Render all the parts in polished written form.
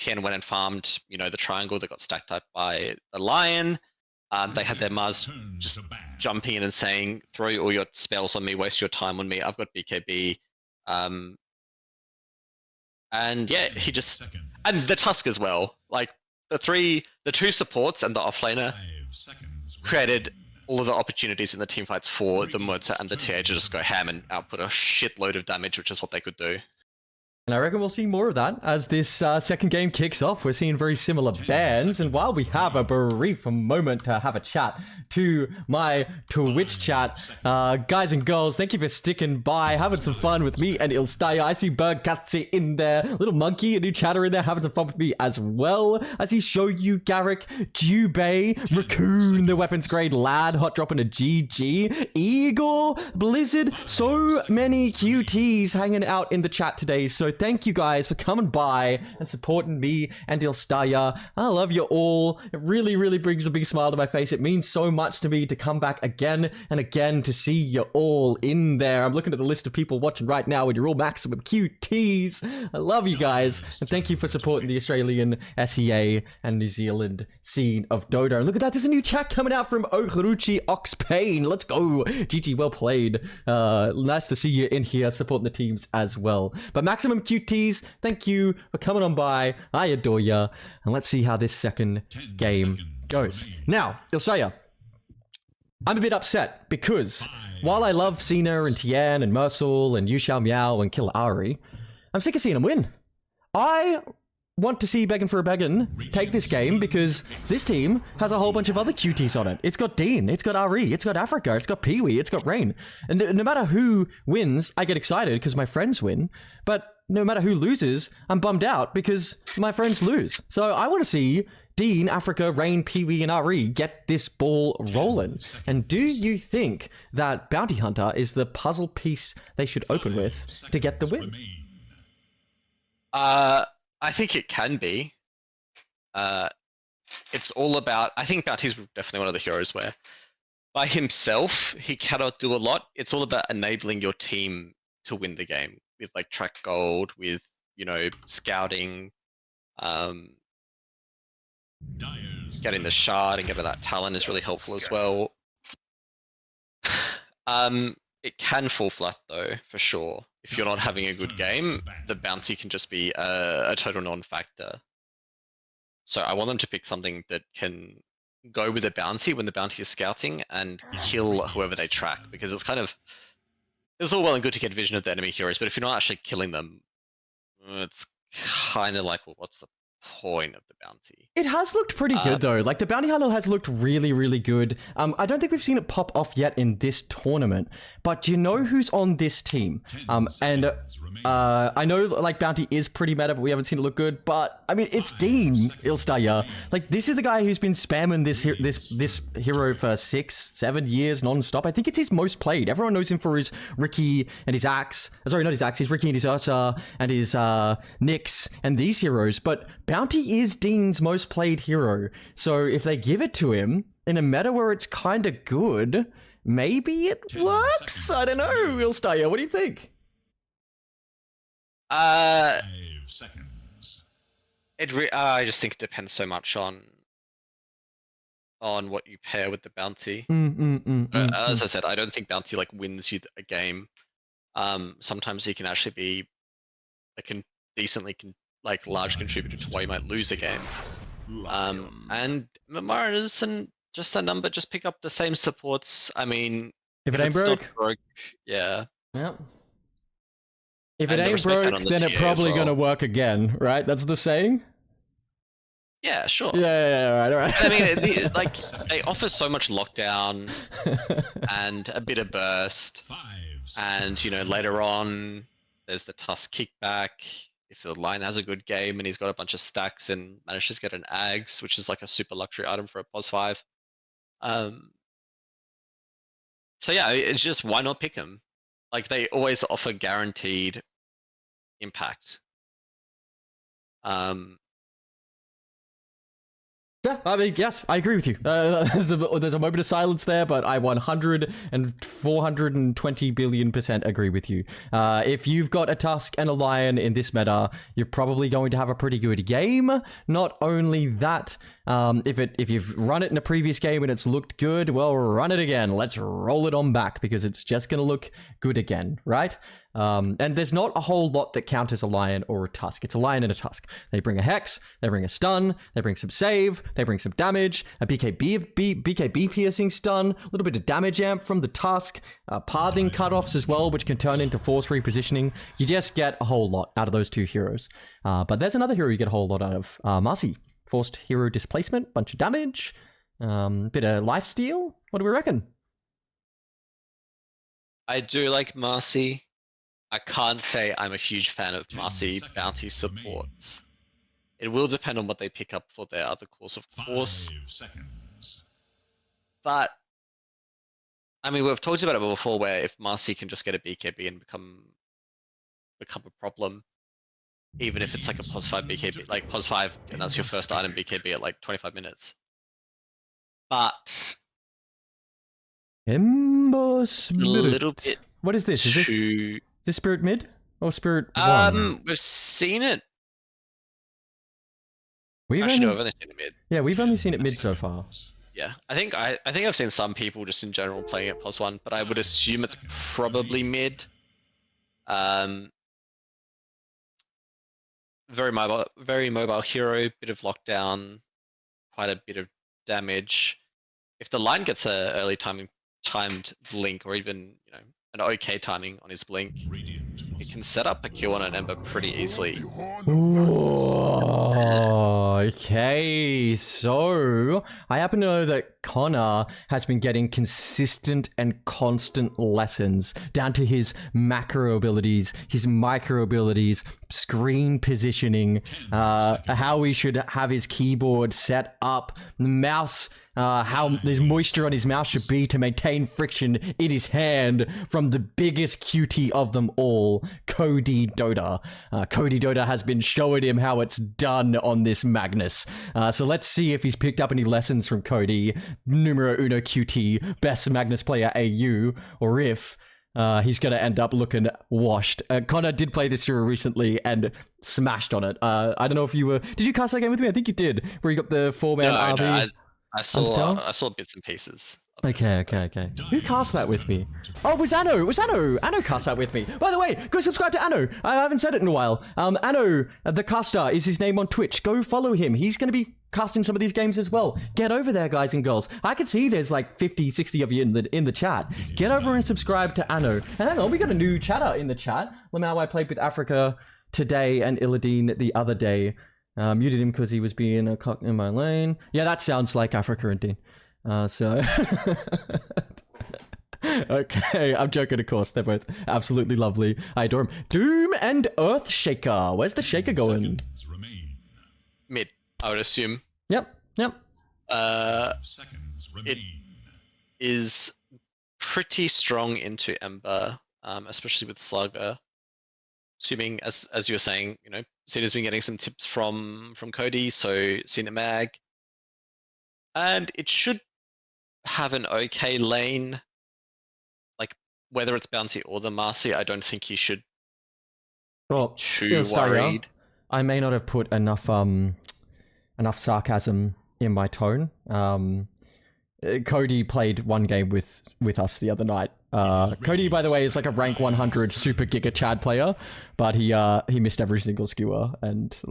TN went and farmed, you know, the triangle that got stacked up by the lion. They had their Mars just jumping in and saying, throw all your spells on me, waste your time on me, I've got BKB. And yeah, he just, and the Tusk as well. Like the two supports and the offlaner created all of the opportunities in the teamfights for the Murta and the TA to just go ham and output a shitload of damage, which is what they could do. And I reckon we'll see more of that as this second game kicks off. We're seeing very similar bans. And while we have a brief moment to have a chat to my Twitch chat, guys and girls, thank you for sticking by, having some fun with me and Ilstaya. I see Bergatzi in there, little monkey, a new chatter in there, having some fun with me as well. I see Show You, Garrick, Jubei, Raccoon, the weapons grade lad, hot dropping a GG, Eagle, Blizzard, so many QTs hanging out in the chat today. So thank you guys for coming by and supporting me and Ilstaya. I love you all. It really, really brings a big smile to my face. It means so much to me to come back again and again to see you all in there. I'm looking at the list of people watching right now and you're all maximum QTs. I love you guys. And thank you for supporting the Australian SEA and New Zealand scene of Dota. And look at that. There's a new chat coming out from Oharuchi Oxpain. Let's go. GG, well played. Nice to see you in here supporting the teams as well. But maximum QTs, thank you for coming on by. I adore ya. And let's see how this second game goes. Now, Ilsaya, I'm a bit upset because while I love Cena and Tien and Mercil and Yu Xiao Miao and Killer Ari, I'm sick of seeing them win. I want to see BegN for a BegN take this game because this team has a whole bunch of other QTs on it. It's got Dean, it's got Ari, it's got Africa, it's got Peewee, it's got Rain. And no matter who wins, I get excited because my friends win. But no matter who loses, I'm bummed out because my friends lose. So I want to see Dean, Africa, Rain, Peewee, and Ari get this ball rolling. And do you think that Bounty Hunter is the puzzle piece they should open with to get the win? I think it can be. It's all about, I think Bounty's definitely one of the heroes where by himself, he cannot do a lot. It's all about enabling your team to win the game with like track gold, with, you know, scouting, getting the shard and getting that talent is really helpful as well. It can fall flat though, for sure. If you're not having a good game, the bounty can just be a total non-factor. So I want them to pick something that can go with a bounty when the bounty is scouting and kill whoever they track, because it's kind of, it's all well and good to get vision of the enemy heroes, but if you're not actually killing them, it's kind of like, well, what's the point of the bounty? It has looked pretty good though. Like the bounty hunter has looked really, really good. I don't think we've seen it pop off yet in this tournament, but do you know who's on this team? I know like bounty is pretty meta, but we haven't seen it look good. But I mean, it's Dean Ilstaya. Like this is the guy who's been spamming this hero for 6-7 years non-stop. I think it's his most played. Everyone knows him for his Ricky and his Axe. Sorry, not his Axe. His Ricky and his Ursa and his Nyx and these heroes. But bounty is Dean's most played hero. So if they give it to him in a meta where it's kind of good, maybe it works? I don't know, Ilstaya. What do you think? 5 seconds. I just think it depends so much on what you pair with the bounty. As I said, I don't think bounty like wins you a game. Sometimes he can actually be like large contributor to why you might lose a game. And MMR isn't just a number. Just pick up the same supports. I mean, if it ain't broke, yeah. Yep. If it ain't broke, then it's probably gonna work again, right? That's the saying. Yeah, sure. Yeah, all right. I mean, they offer so much lockdown and a bit of burst, and you know later on there's the Tusk kickback. If the line has a good game and he's got a bunch of stacks and manages to get an Ags, which is like a super luxury item for a POS 5. So yeah, it's just why not pick him? Like they always offer guaranteed impact. Yeah, I mean, yes, I agree with you. There's a moment of silence there, but I 100 and 420 billion% agree with you. If you've got a Tusk and a Lion in this meta, you're probably going to have a pretty good game. Not only that, if you've run it in a previous game and it's looked good, well, run it again. Let's roll it on back because it's just going to look good again, right? And there's not a whole lot that counters a Lion or a Tusk. It's a Lion and a Tusk. They bring a Hex, they bring a stun, they bring some save, they bring some damage, a BKB piercing stun, a little bit of damage amp from the Tusk, pathing cutoffs as well, which can turn into force repositioning. You just get a whole lot out of those two heroes. But there's another hero you get a whole lot out of, Marcy. Forced hero displacement, bunch of damage, bit of lifesteal. What do we reckon? I do like Marcy. I can't say I'm a huge fan of 10 Marcy seconds bounty supports. It will depend on what they pick up for their other course, of 5 course. seconds. But, I mean, we've talked about it before where if Marcy can just get a BKB and become a problem, even if it's like a pos 5 BKB, like pos 5, and that's your first item BKB at like 25 minutes. But, Ember a Spirit. little bit What is this? Is too... this Spirit mid or Spirit 1? We've seen it. We've Actually, no, I've only, only seen it mid. yeah, we've only seen it mid so far. Yeah, I think I've seen some people just in general playing it plus 1, but I would assume it's probably mid. Very mobile hero, bit of lockdown, quite a bit of damage. If the line gets a early timed blink, or even an okay timing on his blink, it can set up a kill on an Ember pretty easily. Ooh, okay, so I happen to know that Connor has been getting consistent and constant lessons down to his macro abilities, his micro abilities, screen positioning, how he should have his keyboard set up, the mouse, how there's moisture on his mouse should be to maintain friction in his hand from the biggest cutie of them all, Cody Dota. Cody Dota has been showing him how it's done on this Magnus. So let's see if he's picked up any lessons from Cody, numero uno QT, best Magnus player AU, or if he's going to end up looking washed. Connor did play this hero recently and smashed on it. I don't know if you were... Did you cast that game with me? I think you did, where you got the 4-man RV. No, I saw bits and pieces. Okay. Who cast that with me? Oh, it was Anno. Anno cast that with me. By the way, go subscribe to Anno. I haven't said it in a while. Anno, the caster, is his name on Twitch. Go follow him. He's going to be casting some of these games as well. Get over there, guys and girls. I can see there's like 50, 60 of you in the chat. Get over and subscribe to Anno. And hang on, we got a new chatter in the chat. Lamau, I played with Africa today and Illadine the other day. Muted him because he was being a cock in my lane. Yeah, that sounds like Africa and Dean. So... Okay, I'm joking, of course. They're both absolutely lovely. I adore him. Doom and Earthshaker. Where's the Shaker going? Mid, I would assume. Yep. It is pretty strong into Ember, especially with Slugger. Assuming, as you were saying, Cena's been getting some tips from Cody, so Cena Mag. And it should have an okay lane. Like, whether it's Bouncy or the Marcy, I don't think you should be too worried. I may not have put enough sarcasm in my tone. Cody played one game with us the other night. Cody, by the way, is like a rank 100 super giga Chad player, but he missed every single skewer, and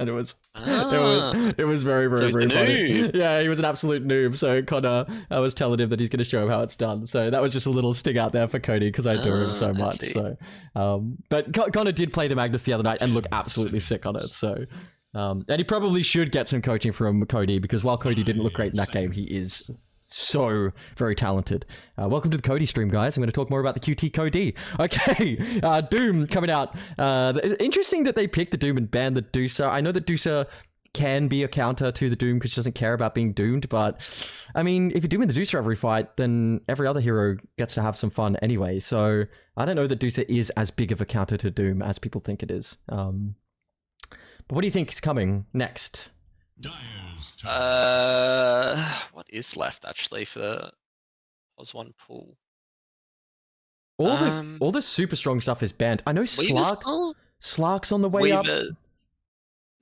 and it was very very very funny. Yeah, he was an absolute noob. So Connor, I was telling him that he's going to show him how it's done. So that was just a little sting out there for Cody because I adore him so much. So, but Connor did play the Magnus the other night and look absolutely sick on it. So. And he probably should get some coaching from Cody because while Cody didn't look great in that game, he is so very talented. Welcome to the Cody stream, guys. I'm going to talk more about the QT Cody. Okay, Doom coming out. Interesting that they picked the Doom and banned the Deucer. I know that Deucer can be a counter to the Doom because she doesn't care about being doomed, but I mean, if you're doing the Deucer every fight, then every other hero gets to have some fun anyway. So I don't know that Deucer is as big of a counter to Doom as people think it is. But what do you think is coming next? Dyer's turn. What is left actually for the was one pool? All the super strong stuff is banned. I know Slark's on the way up.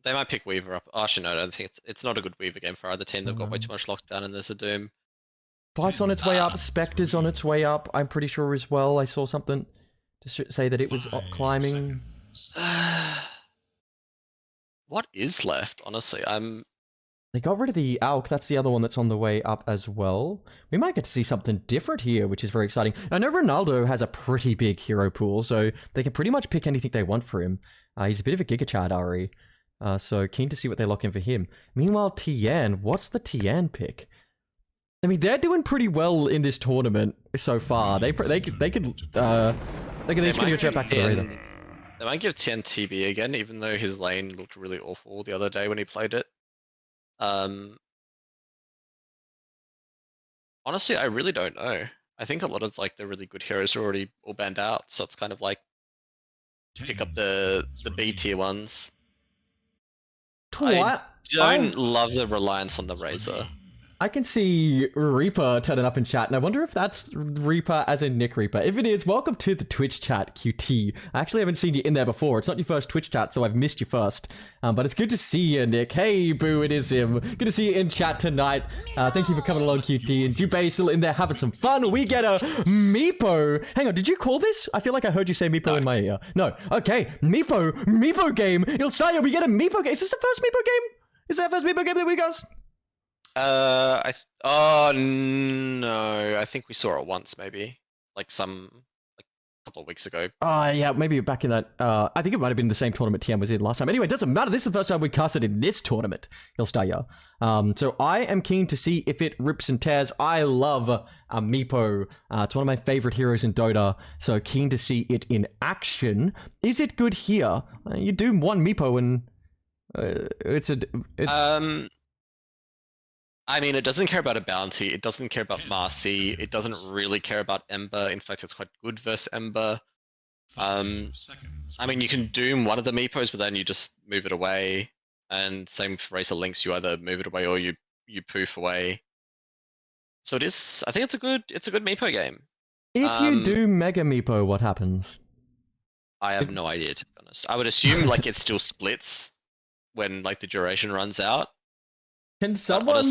They might pick Weaver up. Oh, actually, no, I don't think it's not a good Weaver game for either team. They've got way too much lockdown, and there's a Doom. Slark's on its way up. Spectre's on its way up. I'm pretty sure as well. I saw something to say that it was climbing. What is left? Honestly, They got rid of the Alk. That's the other one that's on the way up as well. We might get to see something different here, which is very exciting. I know Ronaldo has a pretty big hero pool, so they can pretty much pick anything they want for him. He's a bit of a Gigachad, Ari. So keen to see what they lock in for him. Meanwhile, Tian, what's the Tian pick? I mean, they're doing pretty well in this tournament so far. They could just gonna go straight back to the Razor. They might give Tian TB again, even though his lane looked really awful the other day when he played it. Honestly, I really don't know. I think a lot of like the really good heroes are already all banned out, so it's kind of like pick up the B tier ones. I don't love the reliance on the Razor. I can see Reaper turning up in chat, and I wonder if that's Reaper as in Nick Reaper. If it is, welcome to the Twitch chat, QT. I actually haven't seen you in there before. It's not your first Twitch chat, so I've missed you first. But it's good to see you, Nick. Hey, boo, it is him. Good to see you in chat tonight. Thank you for coming along, QT. And Jubei still in there having some fun. We get a Meepo. Hang on, did you call this? I feel like I heard you say Meepo in my ear. No. Okay, Meepo game. You'll start here. We get a Meepo game. Is this the first Meepo game? Is that the first Meepo game that we got? Oh no, I think we saw it once, maybe like a couple of weeks ago. Yeah, maybe back in that. I think it might have been the same tournament TM was in last time. Anyway, it doesn't matter. This is the first time we cast it in this tournament. Ilstaya. So I am keen to see if it rips and tears. I love Meepo. It's one of my favorite heroes in Dota. So keen to see it in action. Is it good here? You do one Meepo and I mean, it doesn't care about a bounty, it doesn't care about Marcy, it doesn't really care about Ember. In fact, it's quite good versus Ember. I mean, you can doom one of the Meepos, but then you just move it away. And same with Razor Links, you either move it away or you poof away. So it is, I think it's a good Meepo game. If you do Mega Meepo, what happens? I have no idea, to be honest. I would assume like it still splits when like the duration runs out. Can someone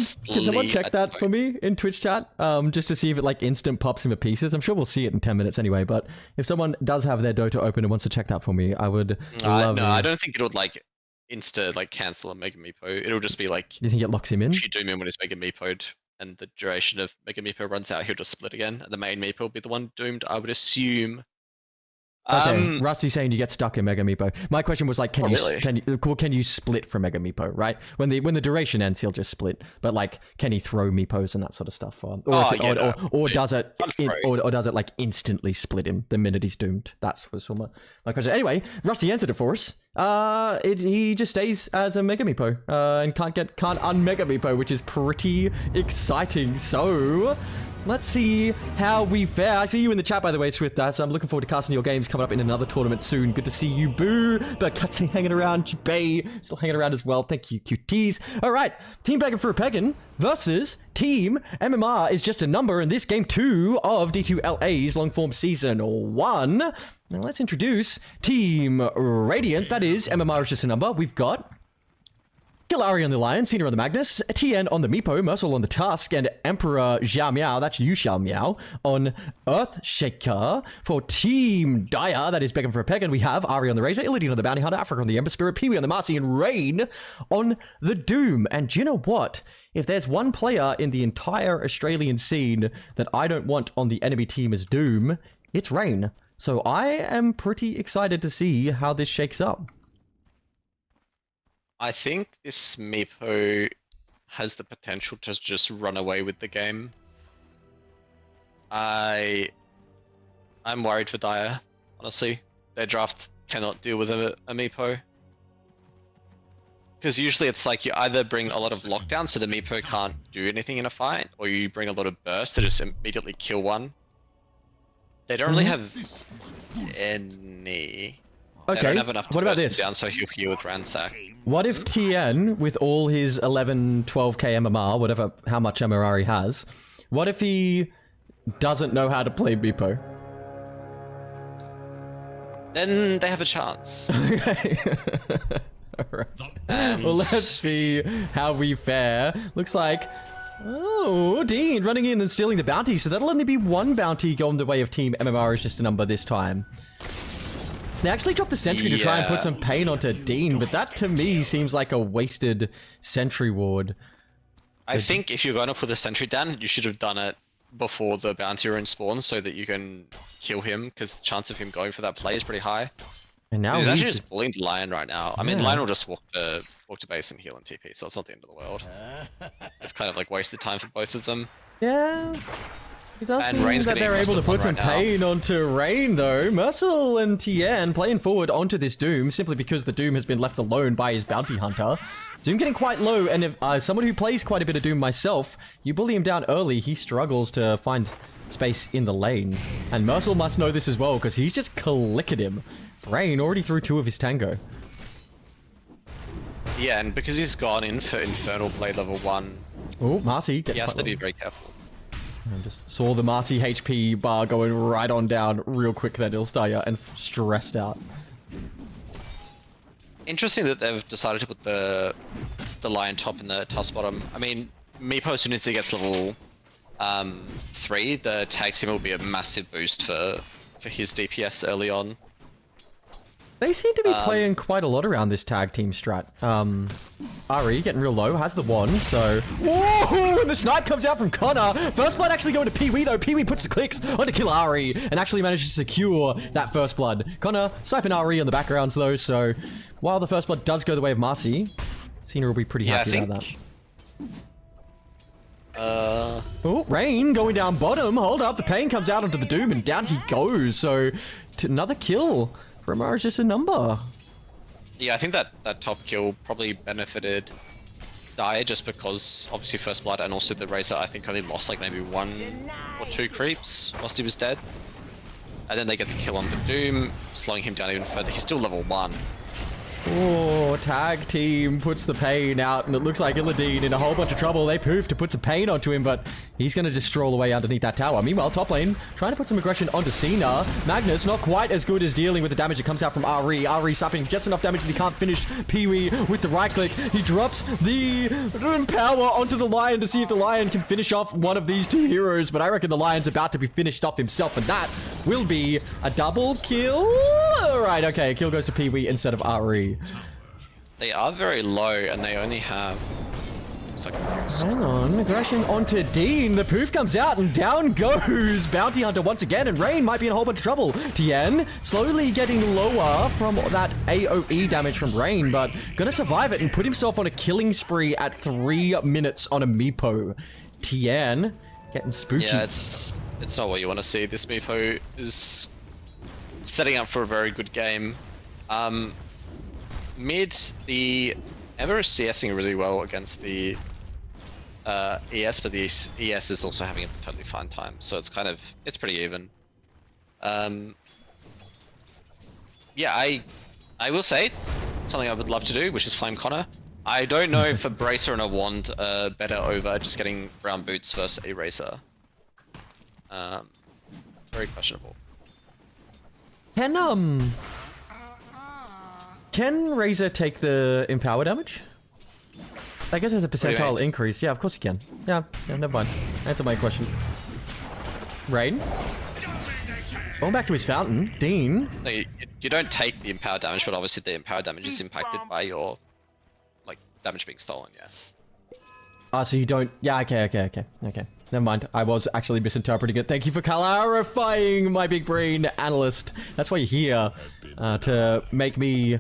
check that for me in Twitch chat? Just to see if it like instant pops into pieces. I'm sure we'll see it in 10 minutes anyway, but if someone does have their Dota open and wants to check that for me, I would love it. No, I don't think it would like cancel a Mega Meepo. It'll just be like, you think it locks him in? If you doom him when he's Mega Meepo'd and the duration of Mega Meepo runs out, he'll just split again. And the main Meepo will be the one doomed, I would assume. Okay, Rusty's saying you get stuck in Mega Meepo. My question was like, can you split from Mega Meepo, right? When the duration ends, he'll just split. But like, can he throw Meepos and that sort of stuff? Or does it like instantly split him the minute he's doomed? That's was my question. Anyway, Rusty answered it for us. He just stays as a Mega Meepo and can't un-Mega Meepo, which is pretty exciting. So let's see how we fare. I see you in the chat, by the way, Swift. So I'm looking forward to casting your games coming up in another tournament soon. Good to see you, Boo. But Cutsy hanging around. Bay still hanging around as well. Thank you, QTs. All right, Team BegN for a PegN versus Team MMR is just a number in this game 2 of D2LA's long-form Season 1. Now let's introduce Team Radiant. That is, MMR is just a number. We've got Gilari on the Lion, Cena on the Magnus, Tien on the Meepo, Mercil on the Tusk, and Emperor Xiao Miao, that's you Xiao Miao, on Earthshaker. For Team Dyer, that is BegN for a PegN, we have Ari on the Razor, Illidian on the Bounty Hunter, Africa on the Ember Spirit, Pee-wee on the Marcy, and Rain on the Doom. And do you know what? If there's one player in the entire Australian scene that I don't want on the enemy team as Doom, it's Rain. So I am pretty excited to see how this shakes up. I think this Meepo has the potential to just run away with the game. I'm worried for Dyer, honestly. Their draft cannot deal with a Meepo. Because usually it's like you either bring a lot of lockdown so the Meepo can't do anything in a fight, or you bring a lot of burst to just immediately kill one. They don't really have any. They Okay, don't have enough to what about burst him this? down, so he'll heal with Ransack. What if TN, with all his 11, 12k MMR, whatever, how much MMR he has, what if he doesn't know how to play Meepo? Then they have a chance. Okay. Alright. Well, let's see how we fare. Looks like... Oh, Dean running in and stealing the bounty, so that'll only be one bounty going the way of Team MMR is just a number this time. They actually dropped the sentry to try and put some pain onto Dean, but that to me seems like a wasted sentry ward. I think if you're going to put the sentry down, you should have done it before the bounty rune spawns so that you can kill him, because the chance of him going for that play is pretty high. And now He's actually just bullying Lion right now. I mean, Yeah. Lion will just walk to base and heal and TP, so it's not the end of the world. It's kind of like wasted time for both of them. Yeah. It does And mean Rain's that getting they're able to rusted put on some right now. pain onto Rain, though. Mercil and Tien playing forward onto this Doom, simply because the Doom has been left alone by his bounty hunter. Doom getting quite low, and if someone who plays quite a bit of Doom myself, you bully him down early, he struggles to find space in the lane. And Mercil must know this as well, because he's just clicking him. Rain already threw 2 of his tango. Yeah, and because he's gone in for Infernal Blade level 1, Oh, Marcy. he has to be very careful. I just saw the Marcy HP bar going right on down real quick there, Dilstaya, and stressed out. Interesting that they've decided to put the Lion top in the Tusk bottom. I mean, Meepo, as soon as he gets level 3, the tag team will be a massive boost for his DPS early on. They seem to be playing quite a lot around this tag team strat. Ari getting real low, has the wand, so... Whoa! And the snipe comes out from Connor! First blood actually going to Pee-wee, though. Pee-wee puts the clicks on to kill Ari, and actually manages to secure that first blood. Connor sniping Ari on the backgrounds, though, so... While the first blood does go the way of Marcy, Cena will be pretty happy about that. Oh, Rain going down bottom. Hold up, the pain comes out onto the Doom, and down he goes, so... Another kill. Remar is just a number. Yeah, I think that top kill probably benefited Dire just because obviously first blood and also the Razor I think only lost like maybe 1 or 2 creeps whilst he was dead. And then they get the kill on the Doom, slowing him down even further. He's still level 1. Oh, tag team puts the pain out, and it looks like Illidan in a whole bunch of trouble. They poof to put some pain onto him, but he's going to just stroll away underneath that tower. Meanwhile, top lane, trying to put some aggression onto Cena. Magnus, not quite as good as dealing with the damage that comes out from Ari. Ari sapping just enough damage that he can't finish Pee-wee with the right click. He drops the power onto the Lion to see if the Lion can finish off one of these 2 heroes, but I reckon the Lion's about to be finished off himself, and that will be a double kill. Alright, okay, a kill goes to Pee-wee instead of Ari. They are very low and they only have... Looks like Hang on, aggression onto Dean. The poof comes out and down goes Bounty Hunter once again, and Rain might be in a whole bunch of trouble. Tien slowly getting lower from that AoE damage from Rain, but gonna survive it and put himself on a killing spree at 3 minutes on a Meepo. Tien getting spooky. Yeah, it's not what you want to see. This Meepo is setting up for a very good game. Mid, the Ember is CSing really well against the ES, but the ES is also having a totally fine time, so it's kind of, it's pretty even. Yeah, I will say something I would love to do, which is Flame Connor. I don't know if a Bracer and a Wand are better over just getting brown boots versus a Racer. Very questionable. Can Razor take the Empower damage? I guess there's a do you percentile mean? increase. Yeah, of course he can. Yeah, never mind. Answer my question. Rain? Going back to his fountain. Dean? No, you don't take the Empower damage, but obviously the Empower damage is impacted by your, like, damage being stolen, yes. Ah, so you don't... Yeah, okay. Never mind. I was actually misinterpreting it. Thank you for clarifying, my big brain analyst. That's why you're here. To make me...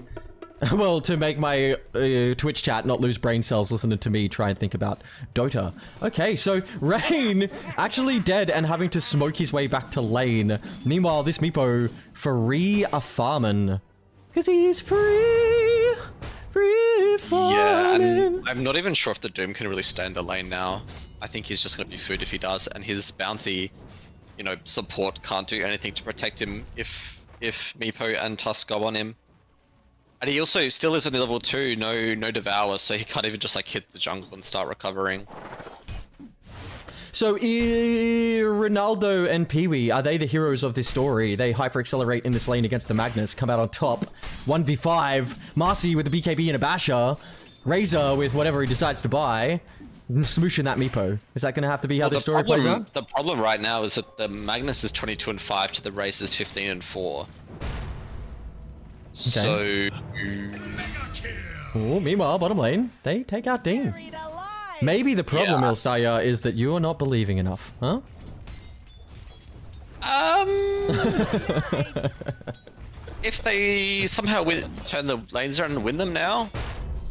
Well, to make my Twitch chat not lose brain cells listening to me try and think about Dota. Okay, so Rain actually dead and having to smoke his way back to lane. Meanwhile, this Meepo free a farmin'. Because he's free! Free farmin'! Yeah, and I'm not even sure if the Doom can really stay in the lane now. I think he's just going to be food if he does, and his bounty, you know, support can't do anything to protect him if Meepo and Tusk go on him. And he also still is only level 2, no Devour, so he can't even just like hit the jungle and start recovering. So, Ronaldo and Pee-wee, are they the heroes of this story? They hyper-accelerate in this lane against the Magnus, come out on top. 1v5, Marcy with the BKB and a Basher, Razor with whatever he decides to buy, smooshing that Meepo. Is that going to have to be how the story plays out? The problem right now is that the Magnus is 22-5 to the Razor's 15-4. So... Oh, meanwhile, bottom lane, they take out Dean. Maybe the problem, Ilstaya, is that you are not believing enough, huh? If they somehow turn the lanes around and win them now,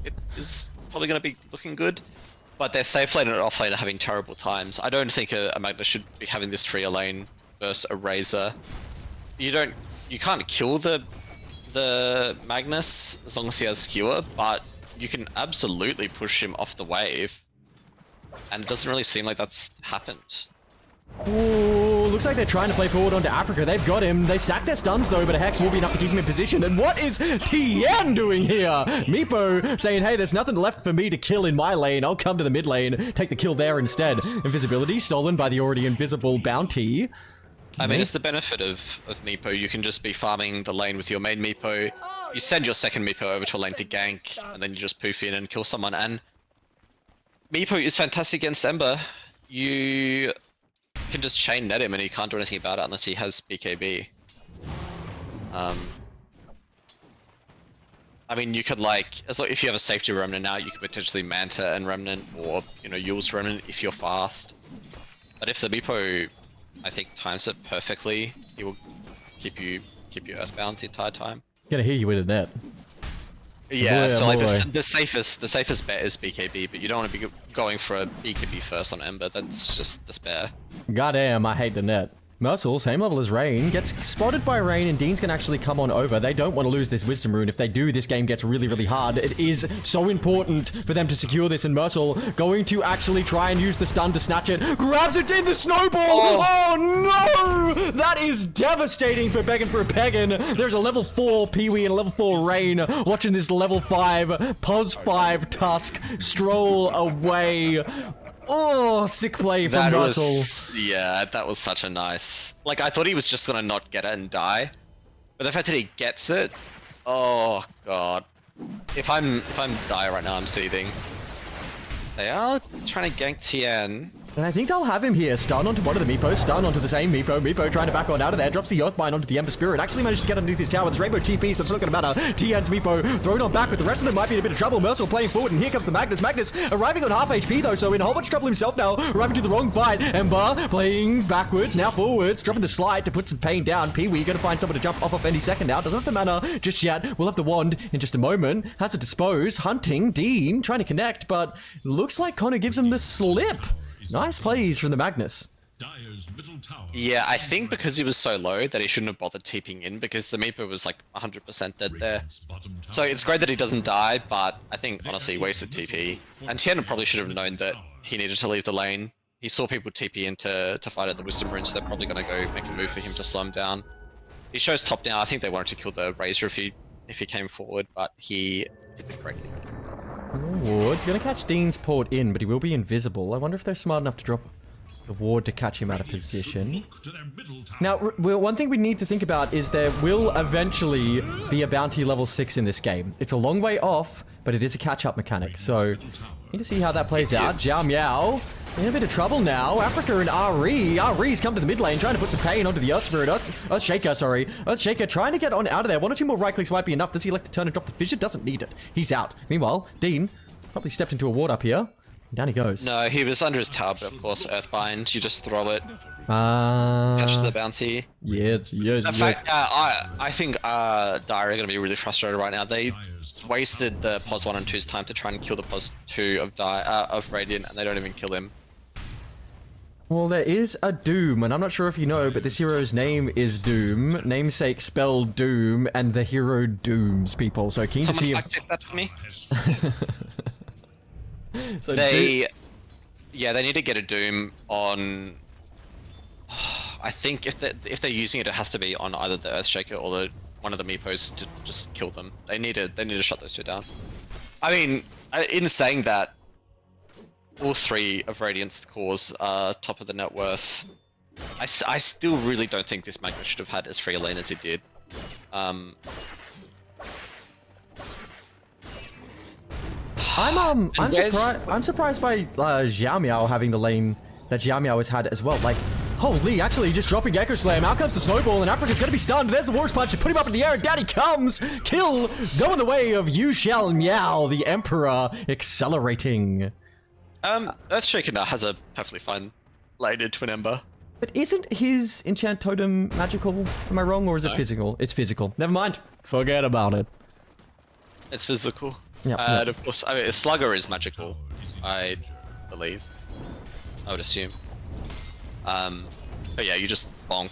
it is probably going to be looking good. But their safe lane and off lane are having terrible times. I don't think a Magnus should be having this Tria lane versus a Razor. You can't kill the Magnus as long as he has skewer, but you can absolutely push him off the wave. And it doesn't really seem like that's happened. Ooh, looks like they're trying to play forward onto Africa. They've got him. They stack their stuns though, but a Hex will be enough to keep him in position. And what is TN doing here? Meepo saying, hey, there's nothing left for me to kill in my lane. I'll come to the mid lane, take the kill there instead. Invisibility stolen by the already invisible bounty. I mean, it's the benefit of Meepo. You can just be farming the lane with your main Meepo. You send your second Meepo over to a lane to gank, and then you just poof in and kill someone. And Meepo is fantastic against Ember. You can just chain net him and he can't do anything about it unless he has BKB. I mean, you could if you have a safety Remnant now, you could potentially Manta and Remnant, or Yule's Remnant if you're fast. But if the Meepo, I think, times it perfectly, he will keep you earthbound the entire time. Gonna hit you with a net. Yeah, so like the safest bet is BKB, but you don't want to be going for a BKB first on Ember. That's just despair. Goddamn, I hate the net. Mercil, same level as Rain, gets spotted by Rain, and Dean's can actually come on over. They don't want to lose this Wisdom Rune. If they do, this game gets really, really hard. It is so important for them to secure this, and Mercil going to actually try and use the stun to snatch it. Grabs it in the snowball! Oh no! That is devastating for BegN for PegN. There's a level 4 Pee-wee and a level 4 Rain watching this level 5 Pos 5 Tusk stroll away. Oh, sick play from Russell. Yeah, that was such a nice... Like, I thought he was just gonna not get it and die. But the fact that he gets it... Oh, God. If I'm dire right now, I'm seething. They are trying to gank Tien. And I think they'll have him here. Stun onto one of the Meepos, stun onto the same Meepo. Meepo trying to back on out of there, drops the Earthbind onto the Ember Spirit. Actually manages to get underneath his tower with his Rainbow TPs, but it's not going to matter. Tien's Meepo thrown on back, but the rest of them might be in a bit of trouble. Mercil playing forward, and here comes the Magnus. Magnus arriving on half HP though, so in a whole bunch of trouble himself now, arriving to the wrong fight. Ember playing backwards, now forwards, dropping the slide to put some pain down. Pee-wee going to find someone to jump off any second now. Doesn't have the mana just yet. We'll have the wand in just a moment. Has to dispose. Hunting, Dean, trying to connect, but looks like Connor gives him the slip. Nice plays from the Magnus. Yeah, I think because he was so low that he shouldn't have bothered TPing in, because the Meepo was like 100% dead there. So it's great that he doesn't die, but I think honestly he wasted TP. And Tien probably should have known that he needed to leave the lane. He saw people TP in to fight at the Wisdom Rune, so they're probably going to go make a move for him to slow him down. He shows top down. I think they wanted to kill the Razor if he came forward, but he did the correct thing. Ward's going to catch Dean's port in, but he will be invisible. I wonder if they're smart enough to drop the ward to catch him out of position. Now, one thing we need to think about is there will eventually be a bounty level 6 in this game. It's a long way off, but it is a catch-up mechanic, so need to see how that plays out. Jiao Miao in a bit of trouble now. Africa and Ari. Ari's come to the mid lane, trying to put some pain onto the Earth Spirit. Earthshaker, sorry. Earthshaker trying to get on out of there. 1 or 2 more right clicks might be enough. Does he like to turn and drop the fissure? Doesn't need it. He's out. Meanwhile, Dean probably stepped into a ward up here. Down he goes. No, he was under his tower, but of course, Earthbind. You just throw it. Catch the bounty. Yeah. In fact, I think Dire are going to be really frustrated right now. They wasted the Pos 1 and 2's time to try and kill the Pos 2 of Radiant, and they don't even kill him. Well, there is a Doom, and I'm not sure if you know, but this hero's name is Doom. Namesake spelled Doom, and the hero dooms people. So keen to see if... that to me. So they need to get a Doom on... I think if they're using it, it has to be on either the Earthshaker or one one of the Meepos to just kill them. They need to shut those two down. I mean, in saying that, all three of Radiant's cores are top of the net worth. I still really don't think this Magma should have had as free a lane as it did. I'm surprised by Xiao Miao having the lane that Xiao Miao has had as well. Like, holy, actually just dropping Echo Slam. Out comes the snowball, and Africa's gonna be stunned. There's the War's Punch to put him up in the air, and down he comes. Kill going the way of Yu Xiao Miao, the Emperor, accelerating. Earthshaker now has a perfectly fine lane into an Ember. But isn't his enchant totem magical? Am I wrong, or is it physical? It's physical. Never mind. Forget about it. It's physical. Yep, And of course, I mean, Slugger is magical, I believe. I would assume. But yeah, you just bonk.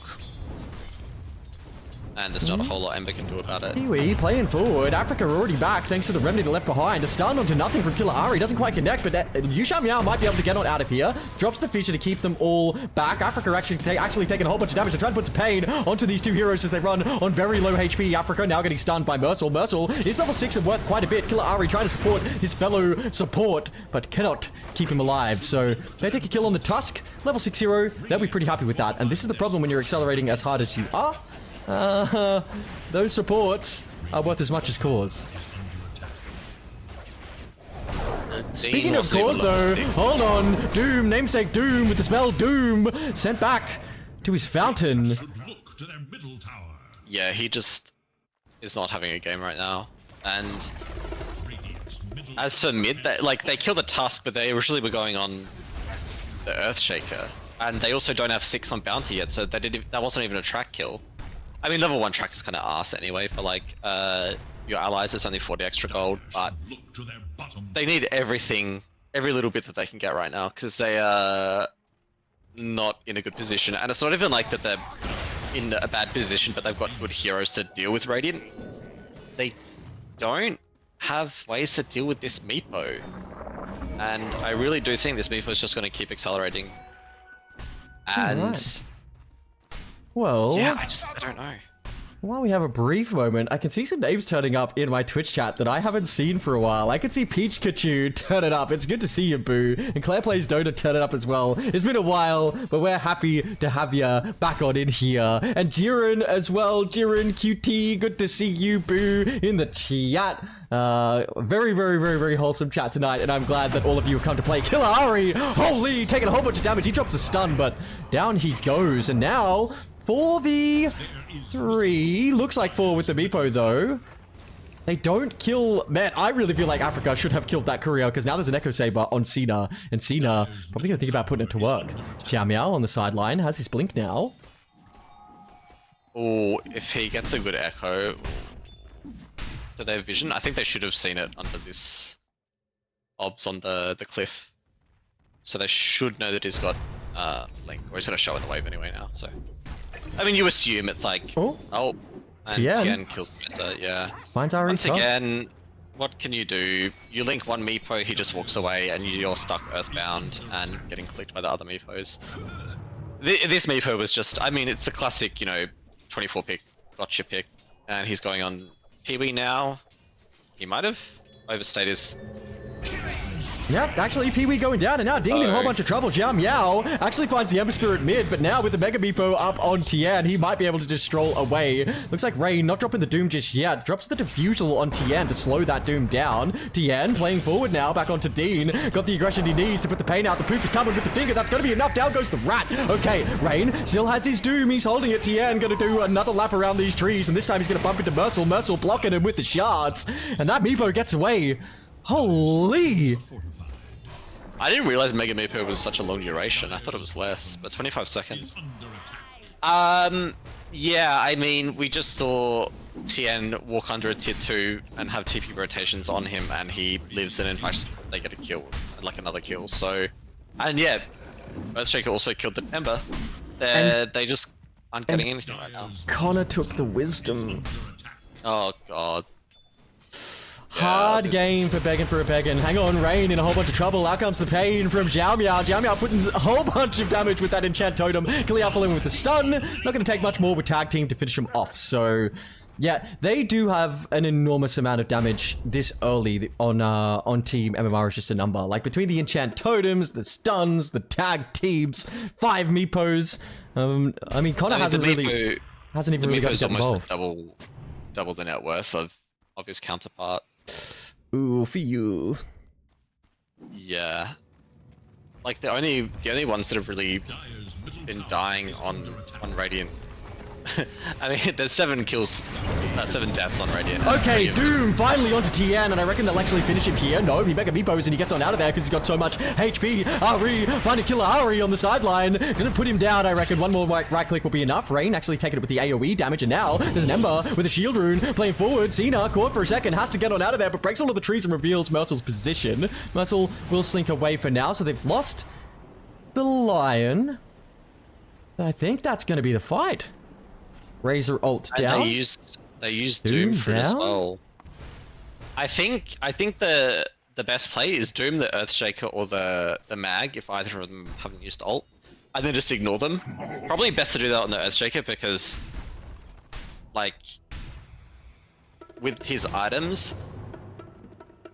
And there's not a whole lot Ember can do about it. Kiwi playing forward. Africa already back thanks to the remedy left behind. A stun onto nothing from Killer Ari. Doesn't quite connect, but Yu Xiao Miao might be able to get on out of here. Drops the feature to keep them all back. Africa actually taking a whole bunch of damage. They're trying to put some pain onto these two heroes as they run on very low HP. Africa now getting stunned by Mercil. Mercil is level 6 and worth quite a bit. Killer Ari trying to support his fellow support, but cannot keep him alive. So they take a kill on the Tusk. Level 6 hero. They'll be pretty happy with that. And this is the problem when you're accelerating as hard as you are. Those supports are worth as much as cores. Speaking of cores though, hold on, Doom, namesake Doom with the spell Doom, sent back to his fountain. Yeah, he just is not having a game right now. And as for mid, they killed the Tusk, but they originally were going on the Earthshaker. And they also don't have 6 on Bounty yet, so that wasn't even a track kill. I mean, level 1 track is kind of arse anyway for like your allies. It's only 40 extra gold, but they need everything, every little bit that they can get right now because they are not in a good position. And it's not even like that they're in a bad position, but they've got good heroes to deal with Radiant. They don't have ways to deal with this Meepo, and I really do think this Meepo is just going to keep accelerating. And well, yeah, I don't know. While we have a brief moment, I can see some names turning up in my Twitch chat that I haven't seen for a while. I can see Peachkachu turn it up. It's good to see you, Boo. And Claire Plays Dota turn it up as well. It's been a while, but we're happy to have you back on in here. And Jiren as well. Jiren, QT, good to see you, Boo, in the chat. Very, very, very, very wholesome chat tonight, and I'm glad that all of you have come to play. Killer Ari, holy, taking a whole bunch of damage. He drops a stun, but down he goes. And now 4v3. Looks like 4 with the Meepo, though. They don't kill... Man, I really feel like Africa should have killed that courier, because now there's an Echo Saber on Cena, and Cena probably going to think about putting it to work. Xiao Miao on the sideline has his blink now. Oh, if he gets a good Echo... Do they have vision? I think they should have seen it under this obs on the cliff. So they should know that he's got Link, or he's going to show in the wave anyway now, so... I mean, you assume it's like, and Tien kills better, yeah. Mine's already Once again, what can you do? You link one Meepo, he just walks away, and you're stuck Earthbound and getting clicked by the other Meepos. This Meepo was just, I mean, it's the classic, you know, 24 pick, gotcha pick, and he's going on Pee-wee now. He might have overstayed his... Yep, actually Pee-wee going down, and now Dean in a whole bunch of trouble. Xiao Miao actually finds the Ember Spirit mid, but now with the Mega Meepo up on Tien, he might be able to just stroll away. Looks like Rain not dropping the Doom just yet. Drops the Diffusal on Tien to slow that Doom down. Tien playing forward now, back onto Dean. Got the aggression he needs to put the pain out. The poof is coming with the finger. That's going to be enough. Down goes the Rat. Okay, Rain still has his Doom. He's holding it. Tien going to do another lap around these trees, and this time he's going to bump into Mercil. Mercil blocking him with the shards, and that Meepo gets away. Holy... I didn't realize Mega Meepo was such a long duration. I thought it was less, but 25 seconds. Yeah, I mean, we just saw Tien walk under a tier 2 and have TP rotations on him, and he lives, and in fact, they get a kill, like another kill. So, and yeah, Earthshaker also killed the Ember. They just aren't getting anything right now. Connor took the Wisdom. Oh god. Hard game for BegN. Hang on, Rain in a whole bunch of trouble. Out comes the pain from Xiao Miao. Xiao Miao putting a whole bunch of damage with that enchant totem. Kiliao following with the stun. Not going to take much more with tag team to finish him off. So Yeah, they do have an enormous amount of damage this early on Team MMR is just a number. Like between the enchant totems, the stuns, the tag teams, 5 Meepos. I mean, Connor hasn't even really got to get involved. Almost double the net worth of his counterpart. Ooh, for you. Yeah. Like the only ones that have really been dying on Radiant. I mean, there's 7 kills, 7 deaths on Radiant. Okay, Doom finally onto TN, and I reckon they'll actually finish him here. No, he mega Meepos and he gets on out of there because he's got so much HP. Ari, find a killer Ari on the sideline. Gonna put him down, I reckon. One more right click will be enough. Rain actually taking it with the AoE damage, and now there's an Ember with a shield rune playing forward. Cena caught for a second, has to get on out of there, but breaks all of the trees and reveals Mercil's position. Mercil will slink away for now, so they've lost the Lion. I think that's going to be the fight. Razor ult down. And they used Doom for it as well. I think the best play is Doom, the Earthshaker, or the Mag if either of them haven't used ult, and then just ignore them. Probably best to do that on the Earthshaker because, like, with his items,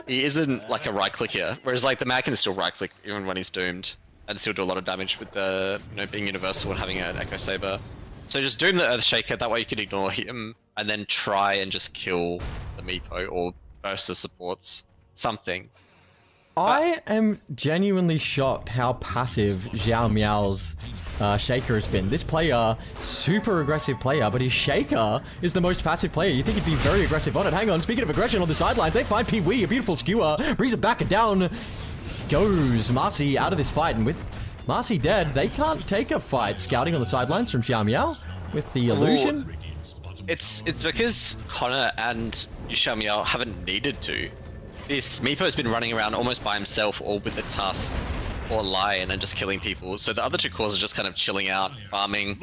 he isn't like a right click here. Whereas like the Mag can still right click even when he's doomed and still do a lot of damage with the being universal and having an Echo Saber. So just Doom the Earthshaker, that way you can ignore him, and then try and just kill the Meepo or burst the supports. Something. I am genuinely shocked how passive Xiao Miao's Shaker has been. This player, super aggressive player, but his Shaker is the most passive player. You think he'd be very aggressive on it. Hang on, speaking of aggression on the sidelines, they find Pee-wee, a beautiful skewer, brings it back and down. Goes Marcy out of this fight, and with Marcy dead, they can't take a fight. Scouting on the sidelines from Xiao Miao with the illusion. Well, it's because Connor and Xiao Miao haven't needed to. This Meepo's been running around almost by himself or with the Tusk or Lion and just killing people. So the other 2 cores are just kind of chilling out, farming.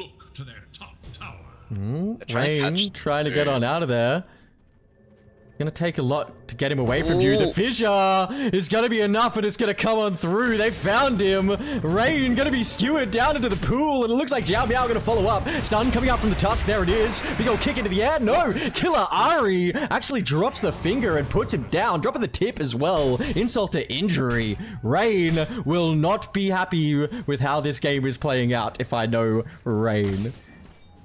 Rain trying to get on out of there. Gonna take a lot to get him away from you. The fissure is gonna be enough, and it's gonna come on through. They found him. Rain gonna be skewered down into the pool, and it looks like Xiao Miao gonna follow up. Stun coming out from the Tusk. There it is. Big ol' kick into the air. No! Killer Ari actually drops the finger and puts him down, dropping the tip as well. Insult to injury. Rain will not be happy with how this game is playing out, if I know Rain.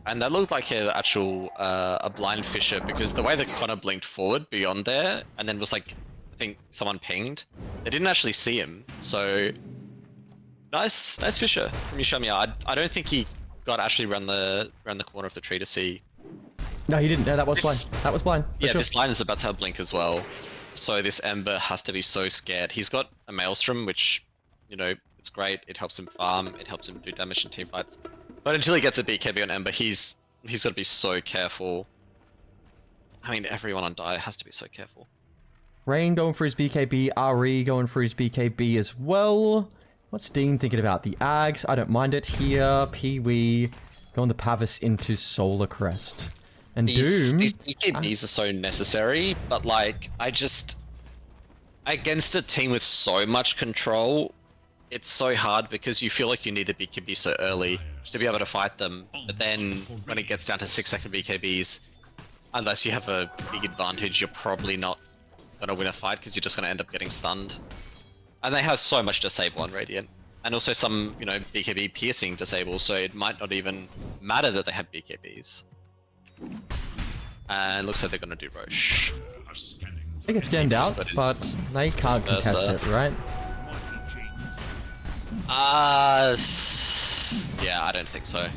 And that looked like an actual a blind fissure because the way that Connor blinked forward beyond there and then was like, I think someone pinged. They didn't actually see him. So nice fissure from Xiao Miao. I don't think he got actually around the corner of the tree to see. No, he didn't. No, that was blind. That was blind. Yeah, sure. This line is about to have blink as well. So this Ember has to be so scared. He's got a Maelstrom, which, it's great. It helps him farm. It helps him do damage in teamfights. But until he gets a BKB on Ember, he's got to be so careful. I mean, everyone on Dire has to be so careful. Rain going for his BKB, Ari going for his BKB as well. What's Dean thinking about? The Ags, I don't mind it here. Pee-wee, going the Pavis into Solar Crest. And Doom... These BKBs are so necessary, but like, against a team with so much control, it's so hard because you feel like you need a BKB so early to be able to fight them. But then when it gets down to 6-second BKBs, unless you have a big advantage, you're probably not going to win a fight because you're just going to end up getting stunned. And they have so much disable on Radiant. And also some, BKB piercing disable, so it might not even matter that they have BKBs. And it looks like they're going to do Roche. They get scanned out, but they can't contest it, right? Yeah, I don't think so.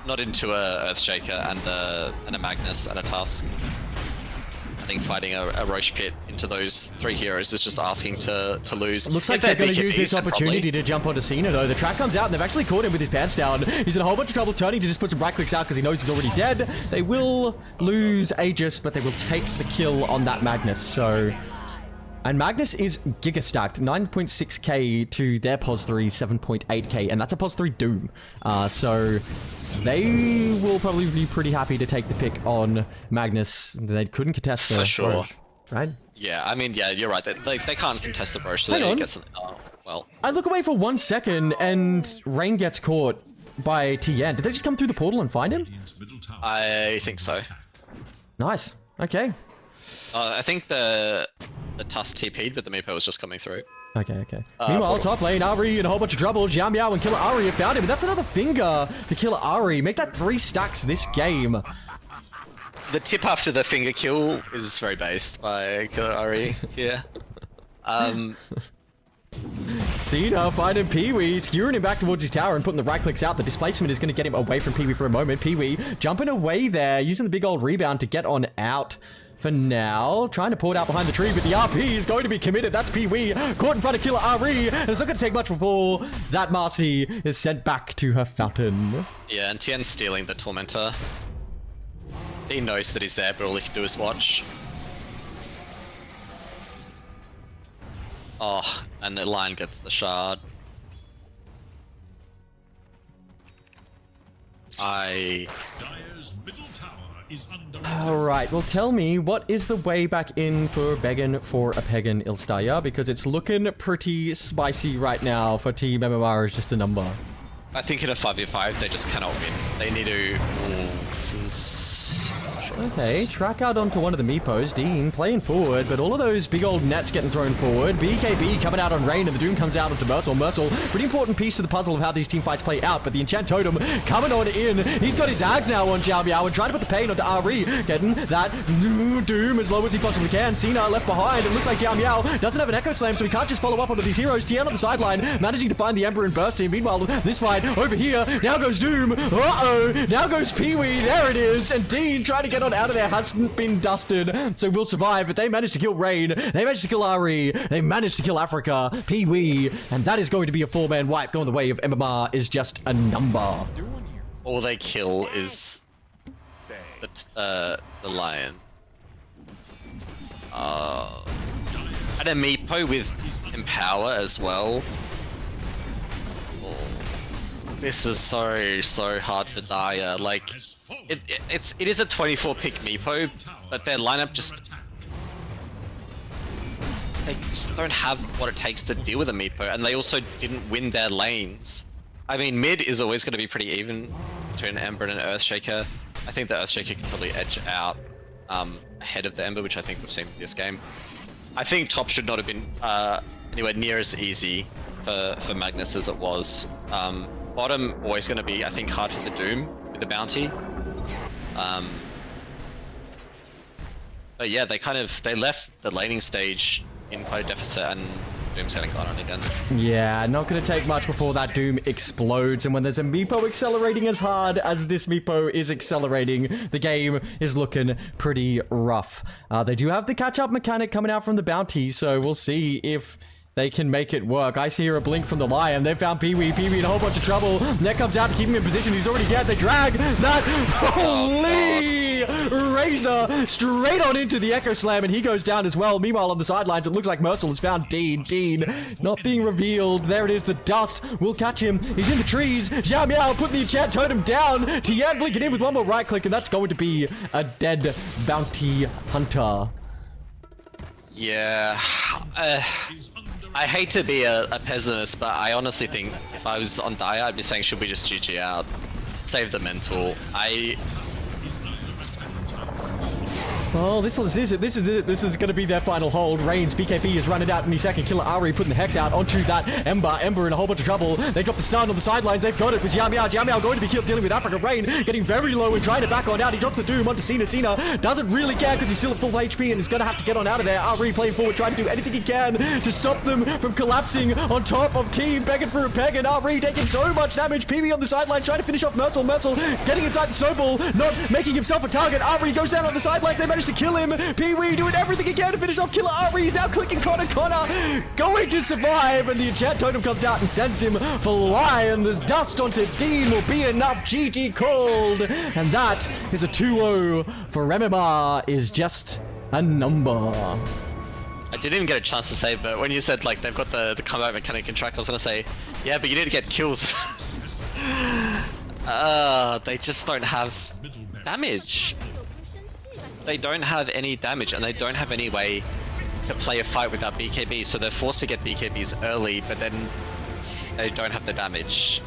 Not into a Earthshaker and a Magnus and a Tusk. I think fighting a Roche Pit into those 3 heroes is just asking to lose. It looks like they're going to use this opportunity to jump onto Cena though. The track comes out and they've actually caught him with his pants down. He's in a whole bunch of trouble turning to just put some right clicks out because he knows he's already dead. They will lose Aegis, but they will take the kill on that Magnus, so... And Magnus is giga stacked, 9.6k to their POS 3, 7.8k, and that's a POS 3 Doom. So they will probably be pretty happy to take the pick on Magnus. They couldn't contest the For sure. Roche, right? Yeah, I mean, yeah, you're right. They can't contest the Roche, so they get something. Oh, well. I look away for 1 second and Rain gets caught by TN. Did they just come through the portal and find him? I think so. Nice. Okay. I think the Tusk TP'd, but the Meepo was just coming through. Okay. Meanwhile, top lane, Ari in a whole bunch of trouble. Xiao Miao and Killer Ari have found him. That's another finger to Killer Ari. Make that 3 stacks this game. The tip after the finger kill is very based by Killer Ari here. Cena finding Pee-wee, skewering him back towards his tower and putting the right clicks out. The displacement is going to get him away from Pee-wee for a moment. Pee-wee jumping away there, using the big old rebound to get on out. For now, trying to pull it out behind the tree, but the RP is going to be committed. That's Pee-wee, caught in front of Killer Ari, and it's not going to take much before that Marcy is sent back to her fountain. Yeah, and Tien's stealing the Tormentor. He knows that he's there, but all he can do is watch. Oh, and the Lion gets the shard. Dire's middle tower is under attack. Alright, well tell me, what is the way back in for BegN for a PegN Ilstaya? Because it's looking pretty spicy right now for Team MMR is just a number. I think in a 5v5 they just cannot win. They need to... Ooh, this is... Okay, track out onto one of the Meepos. Dean playing forward, but all of those big old nets getting thrown forward. BKB coming out on Rain, and the Doom comes out onto Mercil. Mercil, pretty important piece to the puzzle of how these team fights play out, but the Enchant Totem coming on in. He's got his Ags now on Xiao Miao and trying to put the pain onto Ari. Getting that Doom as low as he possibly can. Cena left behind. It looks like Xiao Miao doesn't have an Echo Slam, so he can't just follow up onto these heroes. Tien on the sideline, managing to find the Ember and burst him. Meanwhile, this fight over here, now goes Doom. Uh-oh, now goes Pee-wee. There it is. And Dean trying to get on out of there hasn't been dusted, so we'll survive, but they managed to kill Rain, they managed to kill Ari, they managed to kill Africa, Pee-wee, and that is going to be a 4-man wipe. Going the way of MMR is just a number. All they kill is the Lion. And a Meepo with Empower as well. Oh, this is so hard for Dire. Like, it is a 24 pick Meepo, but their lineup they just don't have what it takes to deal with a Meepo, and they also didn't win their lanes. I mean, mid is always going to be pretty even between an Ember and an Earthshaker. I think the Earthshaker can probably edge out ahead of the Ember, which I think we've seen in this game. I think top should not have been anywhere near as easy for Magnus as it was. Bottom always going to be, I think, hard for the Doom with the bounty. But yeah, they left the laning stage in quite a deficit, and Doom's getting gone on again. Yeah, not going to take much before that Doom explodes, and when there's a Meepo accelerating as hard as this Meepo is accelerating, the game is looking pretty rough. They do have the catch-up mechanic coming out from the bounty, so we'll see if they can make it work. I see here a blink from the Lion. They found Pee-wee. Pee-wee in a whole bunch of trouble. Net comes out to keep him in position. He's already dead. They drag that. Holy Razor straight on into the Echo Slam, and he goes down as well. Meanwhile, on the sidelines, it looks like Mercil has found Dean. Dean not being revealed. There it is. The dust will catch him. He's in the trees. Xiao Miao putting the Enchant Totem down. Tian blinking in with one more right click, and that's going to be a dead bounty hunter. Yeah. I hate to be a pessimist, but I honestly think if I was on Dire, I'd be saying, should we just GG out? Save the mental. Oh, this is it. This is going to be their final hold. Reigns, BKB is running out any second. Killer Ari putting the Hex out onto that Ember. Ember in a whole bunch of trouble. They drop the stun on the sidelines. They've got it with Xiao Miao. Xiao Miao going to be killed, dealing with Africa. Rain getting very low and trying to back on out. He drops the Doom onto Cena. Cena doesn't really care because he's still at full HP and is going to have to get on out of there. Ari playing forward, trying to do anything he can to stop them from collapsing on top of team. Begging for a peg, and Ari taking so much damage. Pee-wee on the sideline trying to finish off Mercil. Mercil getting inside the snowball, not making himself a target. Ari goes down on the sidelines. They manage to kill him. Pee-wee doing everything he can to finish off Killer Ari. He's now clicking Connor. Connor going to survive, and the Enchant Totem comes out and sends him flying. There's dust onto Dean will be enough. GG called, and that is a 2-0 for MMR is just a number. I didn't even get a chance to say, but when you said like they've got the combat mechanic in track, I was gonna say, yeah, but you need to get kills. They just don't have damage. They don't have any damage, and they don't have any way to play a fight without BKB, so they're forced to get BKBs early, but then they don't have the damage.